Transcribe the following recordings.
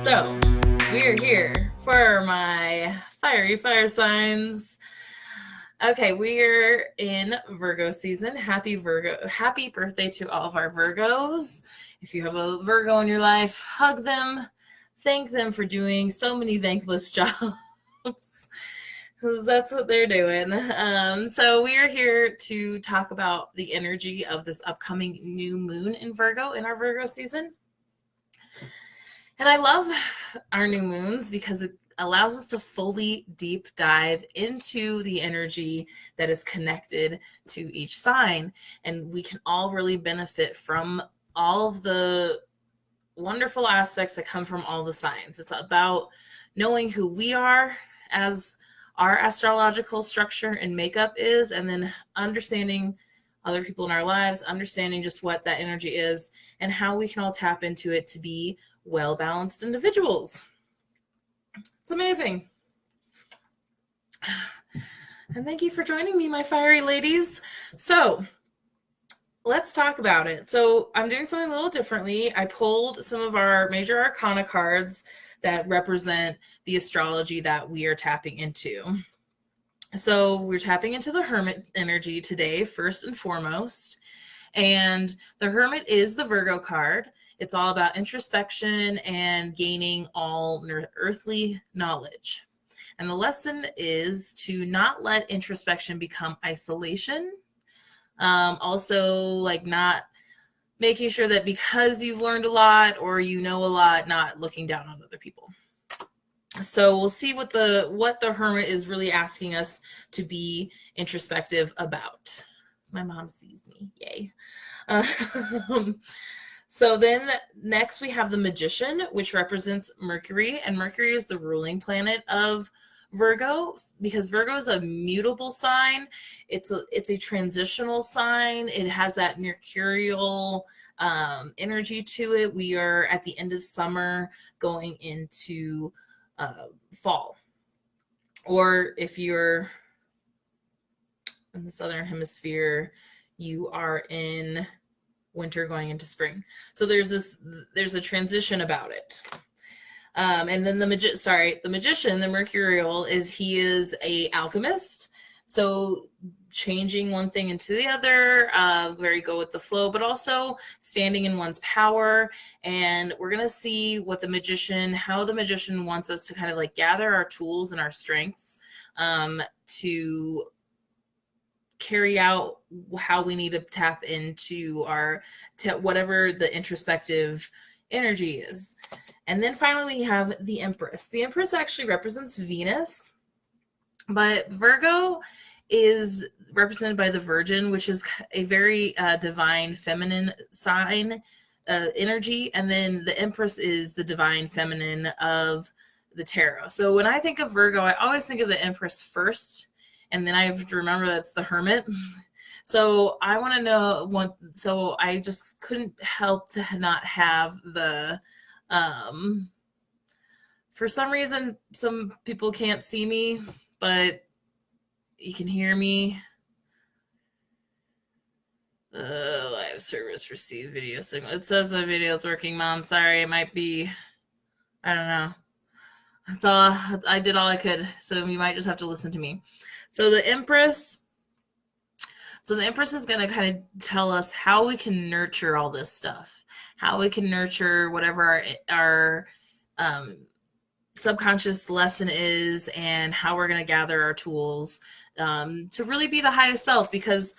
So, we are here for my fiery fire signs. Okay, we're in Virgo season. Happy birthday to all of our Virgos. If you have a Virgo in your life, hug them, thank them for doing so many thankless jobs. Because that's what they're doing. So we are here to talk about the energy of this upcoming new moon in Virgo, in our Virgo season. And I love our new moons because it allows us to fully deep dive into the energy that is connected to each sign. And we can all really benefit from all of the wonderful aspects that come from all the signs. It's about knowing who we are as our astrological structure and makeup is, and then understanding other people in our lives, understanding just what that energy is and how we can all tap into it to be well-balanced individuals. It's amazing. And thank you for joining me, my fiery ladies. So let's talk about it. So I'm doing something a little differently. I pulled some of our major arcana cards that represent the astrology that we are tapping into. So we're tapping into the Hermit energy today, first and foremost. And the Hermit is the Virgo card. It's all about introspection and gaining all earthly knowledge. And the lesson is to not let introspection become isolation. Also, like not making sure that because you've learned a lot or you know a lot, not looking down on other people. So we'll see what the Hermit is really asking us to be introspective about. My mom sees me. Yay. So then next we have the Magician, which represents Mercury, and Mercury is the ruling planet of Virgo because Virgo is a mutable sign. It's a transitional sign. It has that mercurial energy to it. We are at the end of summer going into fall. Or if you're in the southern hemisphere, you are in winter going into spring. So there's a transition about it. And then the Magician, the Mercurial, he is a alchemist. So changing one thing into the other, very go with the flow, but also standing in one's power. And we're going to see how the Magician wants us to kind of like gather our tools and our strengths to carry out how we need to tap into whatever the introspective energy is. And then finally we have the Empress. The Empress actually represents Venus, but Virgo is represented by the Virgin, which is a very divine feminine sign energy. And then the Empress is the divine feminine of the tarot. So when I think of Virgo, I always think of the Empress first. And then I have to remember that's the Hermit. So I want to know so I just couldn't help to not have the, for some reason, some people can't see me, but you can hear me. Live service receive video signal. It says the video is working, Mom. Sorry, it might be, I don't know. That's all. I did all I could. So you might just have to listen to me. So the Empress is going to kind of tell us how we can nurture all this stuff, how we can nurture whatever our subconscious lesson is, and how we're going to gather our tools to really be the highest self. Because,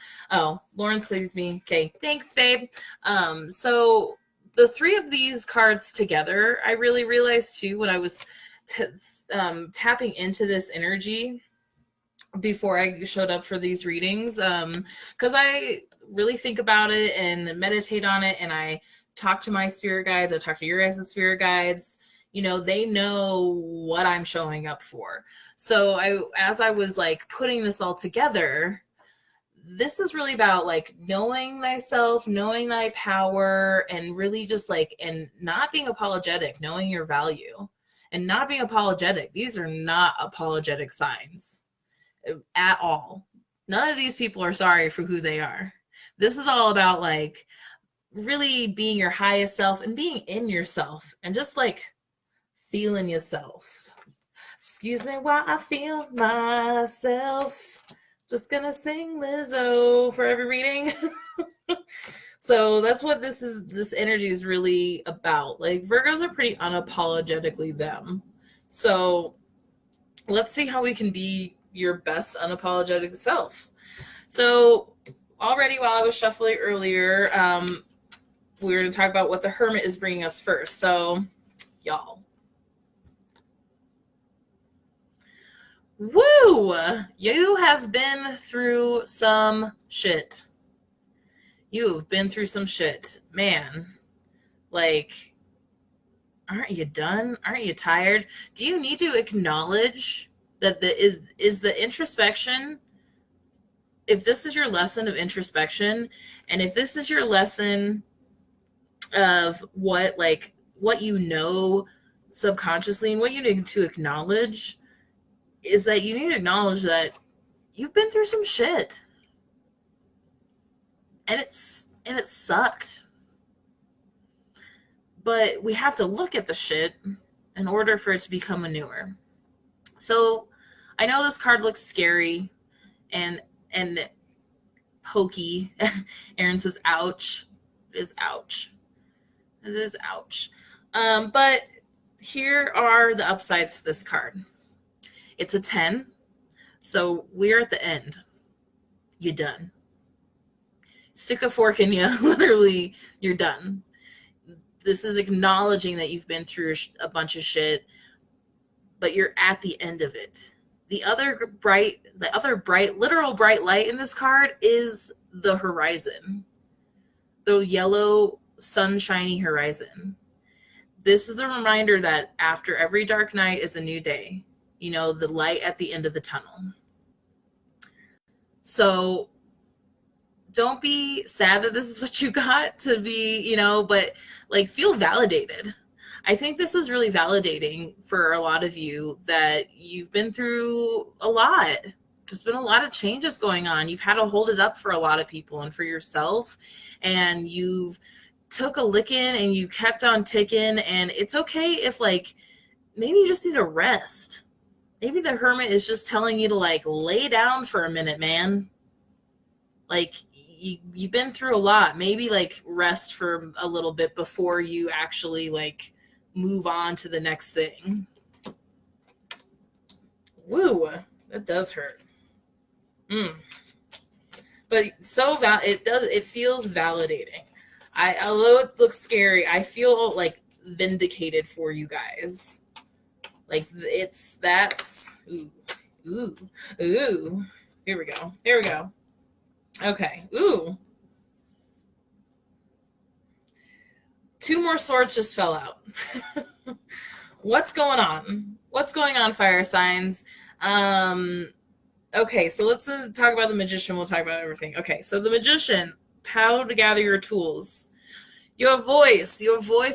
Lauren sees me. Okay, thanks, babe. So the three of these cards together, I really realized too when I was tapping into this energy before I showed up for these readings, because I really think about it and meditate on it, and I talk to my spirit guides, I talk to your guys' spirit guides. They know what I'm showing up for. So as I was like putting this all together, this is really about like knowing thyself, knowing thy power, and really just like, and not being apologetic, knowing your value and not being apologetic. These are not apologetic signs at all. None of these people are sorry for who they are. This is all about like really being your highest self and being in yourself and just like feeling yourself. Excuse me while I feel myself. Just gonna sing Lizzo for every reading. So that's what this energy is really about. Like, Virgos are pretty unapologetically them. So let's see how we can be your best unapologetic self. So already while I was shuffling earlier, we were going to talk about what the Hermit is bringing us first. So, y'all. Woo! You have been through some shit. You've been through some shit. Man, like, aren't you done? Aren't you tired? Do you need to acknowledge that is the introspection, if this is your lesson of introspection, and if this is your lesson of what you know subconsciously, and what you need to acknowledge is that you need to acknowledge that you've been through some shit. And it sucked. But we have to look at the shit in order for it to become manure. So I know this card looks scary and hokey. Aaron says, ouch. It is ouch. It is ouch. But here are the upsides to this card. It's a 10. So we're at the end. You're done. Stick a fork in you. Literally, you're done. This is acknowledging that you've been through a bunch of shit, but you're at the end of it. The other bright, literal bright light in this card is the horizon. The yellow, sunshiny horizon. This is a reminder that after every dark night is a new day. You know, the light at the end of the tunnel. So don't be sad that this is what you got to be, but like, feel validated. I think this is really validating for a lot of you that you've been through a lot. There's been a lot of changes going on. You've had to hold it up for a lot of people and for yourself, and you've took a licking and you kept on ticking, and it's okay if maybe you just need a rest. Maybe the Hermit is just telling you to lay down for a minute, man. You've been through a lot. Maybe rest for a little bit before you actually move on to the next thing. Woo, that does hurt. But it feels validating. Although it looks scary, I feel vindicated for you guys. Ooh. Here we go. Okay. Ooh. 2 more swords just fell out. What's going on? What's going on, fire signs? Okay, so let's talk about the Magician. We'll talk about everything. Okay, so the Magician, how to gather your tools. Your voice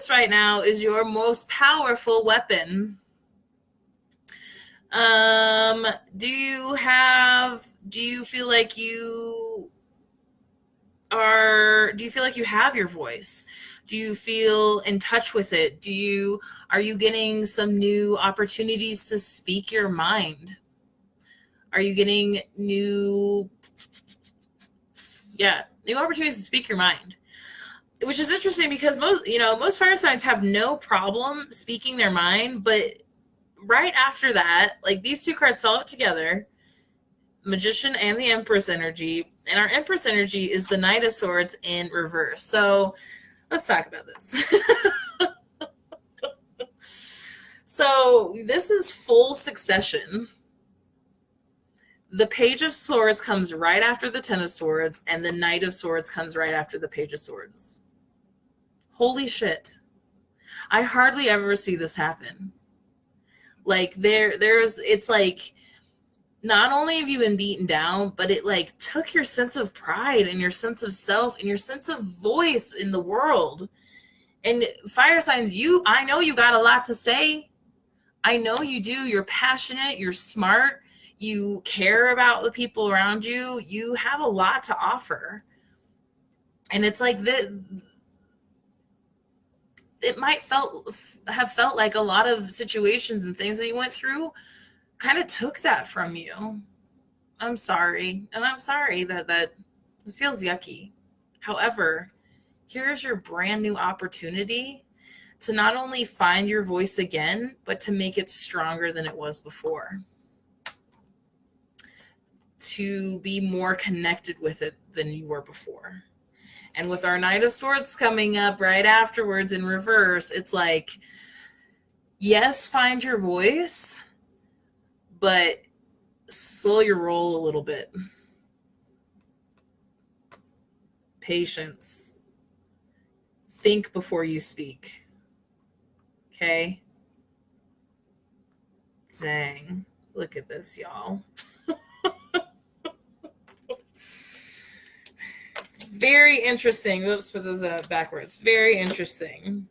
right now is your most powerful weapon. Do you feel like you have your voice? Do you feel in touch with it? Are you getting some new opportunities to speak your mind? Are you getting new opportunities to speak your mind? Which is interesting because most fire signs have no problem speaking their mind, but right after that, these 2 cards fell out together, Magician and the Empress energy, and our Empress energy is the Knight of Swords in reverse. So let's talk about this. So this is full succession. The Page of Swords comes right after the Ten of Swords, and the Knight of Swords comes right after the Page of Swords. Holy shit. I hardly ever see this happen. It's not only have you been beaten down, but it took your sense of pride and your sense of self and your sense of voice in the world. And fire signs, I know you got a lot to say. I know you do. You're passionate. You're smart. You care about the people around you. You have a lot to offer. And it's it might have felt like a lot of situations and things that you went through kind of took that from you. I'm sorry. And I'm sorry that it feels yucky. However, here's your brand new opportunity to not only find your voice again, but to make it stronger than it was before. To be more connected with it than you were before. And with our Knight of Swords coming up right afterwards in reverse, it's like, yes, find your voice, but slow your roll a little bit. Patience. Think before you speak. Okay? Dang. Look at this, y'all. Very interesting. Oops, put those backwards. Very interesting.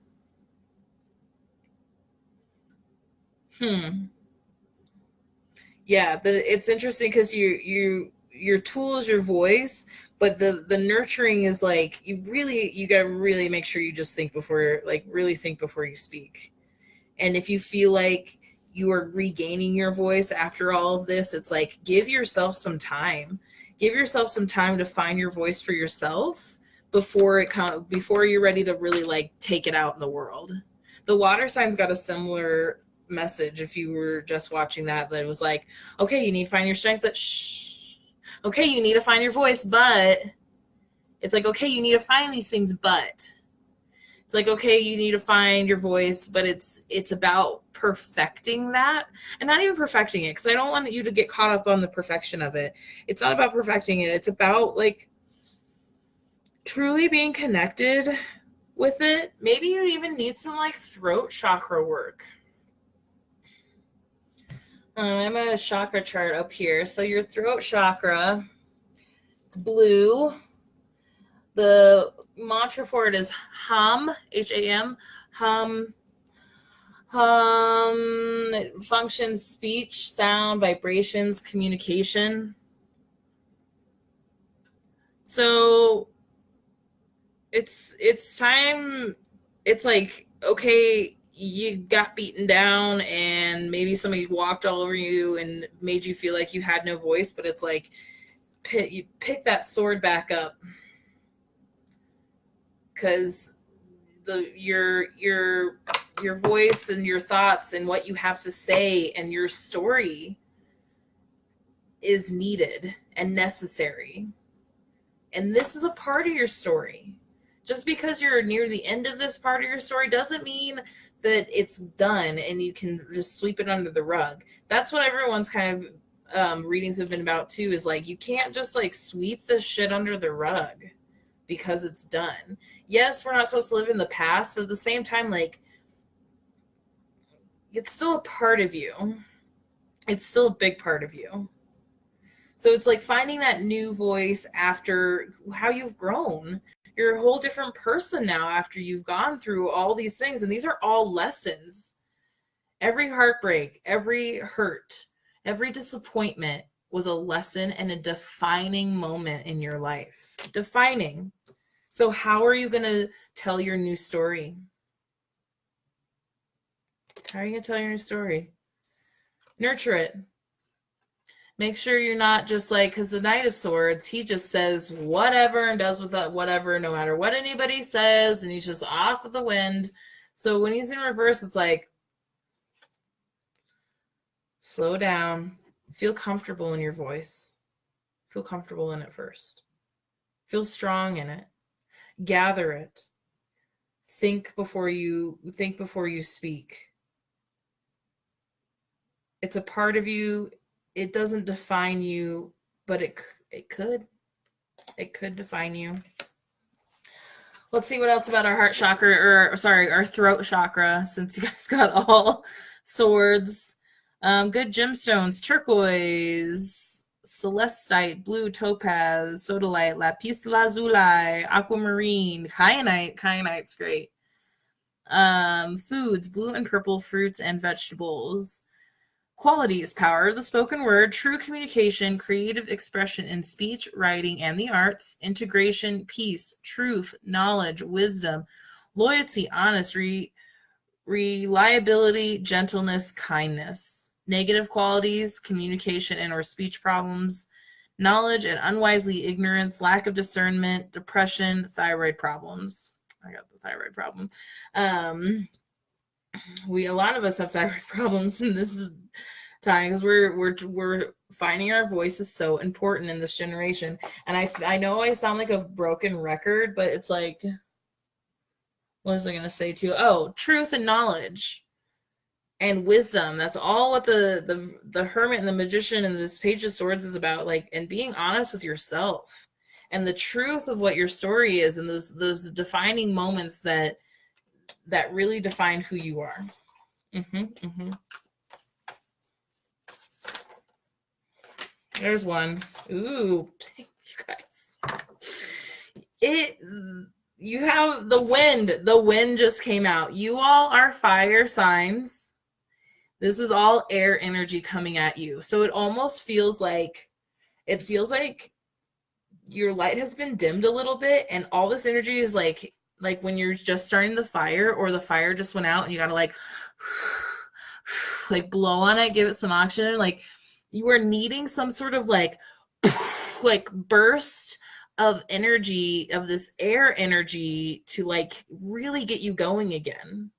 Yeah, it's interesting because your tool is your voice, but the nurturing is like you gotta really make sure you just think before, like really think before you speak. And if you feel like you are regaining your voice after all of this, it's like give yourself some time. Give yourself some time to find your voice for yourself before you're ready to really like take it out in the world. The water signs got a similar message if you were just watching that it was like, okay, you need to find your strength, but shh. Okay, you need to find your voice, but it's like, okay, you need to find these things, but it's like, okay, you need to find your voice, but it's about perfecting that, and not even perfecting it, because I don't want you to get caught up on the perfection of it. It's not about perfecting it. It's about like truly being connected with it. Maybe you even need some like throat chakra work. I'm at a chakra chart up here. So your throat chakra, it's blue. The mantra for it is hum, H-A-M, hum. It functions speech, sound, vibrations, communication. So it's time. It's like, okay, you got beaten down and maybe somebody walked all over you and made you feel like you had no voice, but it's like you pick that sword back up, because your voice and your thoughts and what you have to say and your story is needed and necessary. And this is a part of your story. Just because you're near the end of this part of your story doesn't mean that it's done and you can just sweep it under the rug. That's what everyone's kind of readings have been about too, is like, you can't just like sweep this shit under the rug because it's done. Yes, we're not supposed to live in the past, but at the same time, like, it's still a part of you. It's still a big part of you. So it's like finding that new voice after how you've grown. You're a whole different person now after you've gone through all these things. And these are all lessons. Every heartbreak, every hurt, every disappointment was a lesson and a defining moment in your life. Defining. So how are you going to tell your new story? How are you going to tell your new story? Nurture it. Make sure you're not just like, because the Knight of Swords, he just says whatever and does with that whatever, no matter what anybody says, and he's just off with the wind. So when he's in reverse, it's like, slow down. Feel comfortable in your voice. Feel comfortable in it first. Feel strong in it. Gather it. Think before you speak. It's a part of you. It doesn't define you, but it could. It could define you. Let's see what else about our heart chakra, our throat chakra, since you guys got all swords. Good gemstones: turquoise, celestite, blue topaz, sodalite, lapis lazuli, aquamarine, kyanite. Kyanite's great. Foods: blue and purple fruits and vegetables. Qualities: power of the spoken word, true communication, creative expression in speech, writing, and the arts, integration, peace, truth, knowledge, wisdom, loyalty, reliability, gentleness, kindness. Negative qualities, communication and or speech problems, knowledge and unwisely ignorance, lack of discernment, depression, thyroid problems. I got the thyroid problem. A lot of us have thyroid problems in this time because we're finding our voice is so important in this generation. And I know I sound like a broken record, but it's like, what was I going to say too? Oh, truth and knowledge and wisdom. That's all what the hermit and the magician and this page of swords is about, like, and being honest with yourself and the truth of what your story is, and those defining moments that really define who you are. There's one. Ooh, you guys. You have the wind. The wind just came out. You all are fire signs. This is all air energy coming at you. So it almost feels like your light has been dimmed a little bit, and all this energy is like when you're just starting the fire, or the fire just went out and you gotta like blow on it, give it some oxygen. Like you are needing some sort of like burst of energy, of this air energy, to like really get you going again.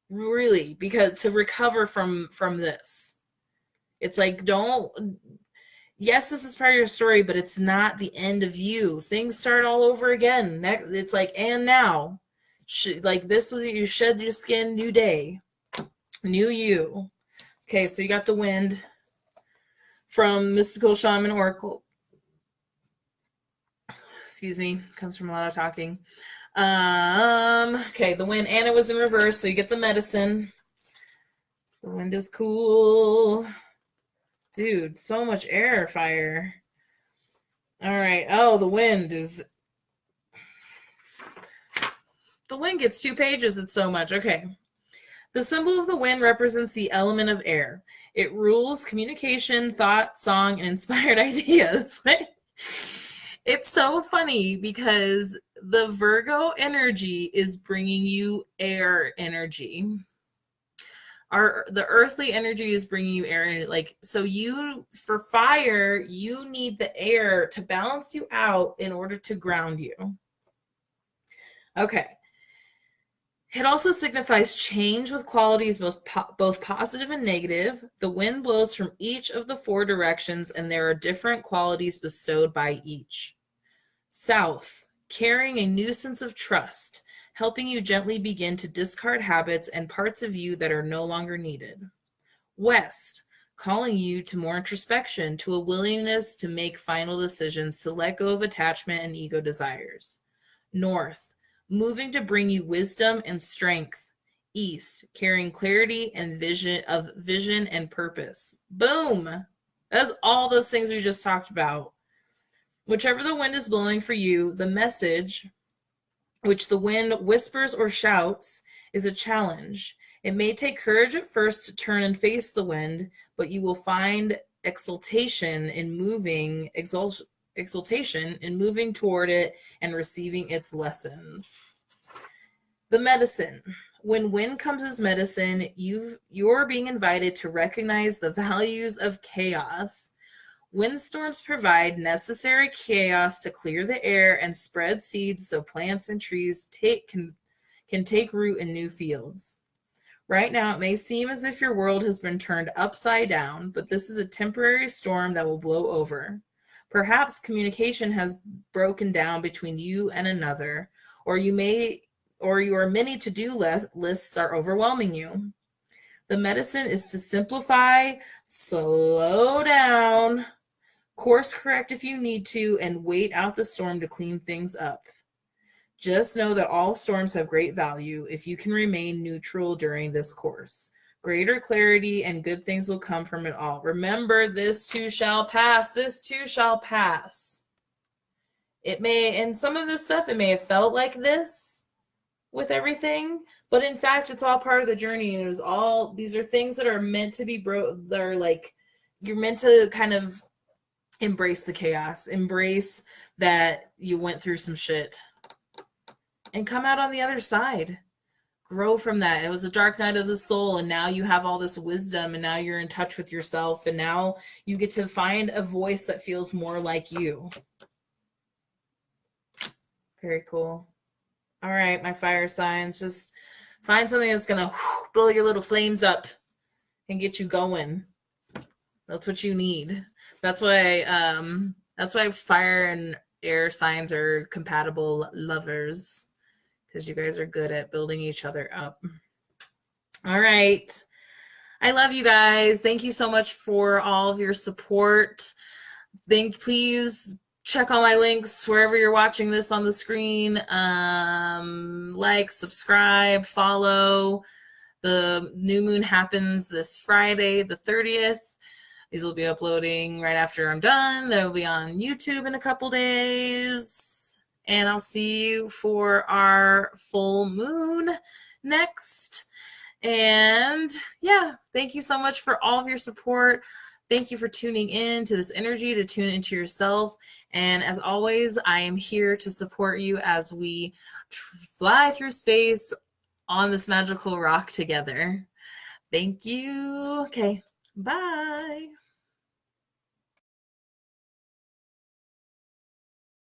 Really, because to recover from this, it's like, yes, this is part of your story, but it's not the end of you. Things start all over again. It's like, and now, like, this was, you shed your skin, new day, new you. Okay, so you got the wind from Mystical Shaman Oracle. Excuse me, comes from a lot of talking. Okay, the wind, and it was in reverse, so you get the medicine. The wind is cool. Dude, so much air, fire. All right. Oh, the wind gets 2 pages. It's so much. Okay. The symbol of the wind represents the element of air. It rules communication, thought, song, and inspired ideas. It's so funny because the Virgo energy is bringing you air energy. The earthly energy is bringing you air energy. Like, so for fire, you need the air to balance you out in order to ground you. Okay. It also signifies change with qualities both positive and negative. The wind blows from each of the 4 directions, and there are different qualities bestowed by each. South, carrying a new sense of trust, helping you gently begin to discard habits and parts of you that are no longer needed. West, calling you to more introspection, to a willingness to make final decisions, to let go of attachment and ego desires. North, moving to bring you wisdom and strength. East, carrying clarity and vision and purpose. Boom! That's all those things we just talked about. Whichever the wind is blowing for you, the message, which the wind whispers or shouts, is a challenge. It may take courage at first to turn and face the wind, but you will find exultation in moving toward it and receiving its lessons. The medicine. When wind comes as medicine, you're being invited to recognize the values of chaos. Windstorms provide necessary chaos to clear the air and spread seeds so plants and trees can take root in new fields. Right now, it may seem as if your world has been turned upside down, but this is a temporary storm that will blow over. Perhaps communication has broken down between you and another, or your many to-do lists are overwhelming you. The medicine is to simplify, slow down, course correct if you need to, and wait out the storm to clean things up. Just know that all storms have great value if you can remain neutral during this course. Greater clarity and good things will come from it all. Remember, this too shall pass. This too shall pass. It may, in some of this stuff, it may have felt like this with everything, but in fact, it's all part of the journey. And these are things that are meant to be that are like, you're meant to kind of embrace the chaos, embrace that you went through some shit, and come out on the other side. Grow from that. It was a dark night of the soul, and now you have all this wisdom, and now you're in touch with yourself, and now you get to find a voice that feels more like you. Very cool. All right, my fire signs, just find something that's going to blow your little flames up and get you going. That's what you need. That's why fire and air signs are compatible lovers, because you guys are good at building each other up. All right. I love you guys. Thank you so much for all of your support. Please check all my links wherever you're watching this on the screen. Like, subscribe, follow. The new moon happens this Friday, the 30th. These will be uploading right after I'm done. They'll be on YouTube in a couple days. And I'll see you for our full moon next. And yeah, thank you so much for all of your support. Thank you for tuning in to this energy, to tune into yourself. And as always, I am here to support you as we fly through space on this magical rock together. Thank you. Okay, bye.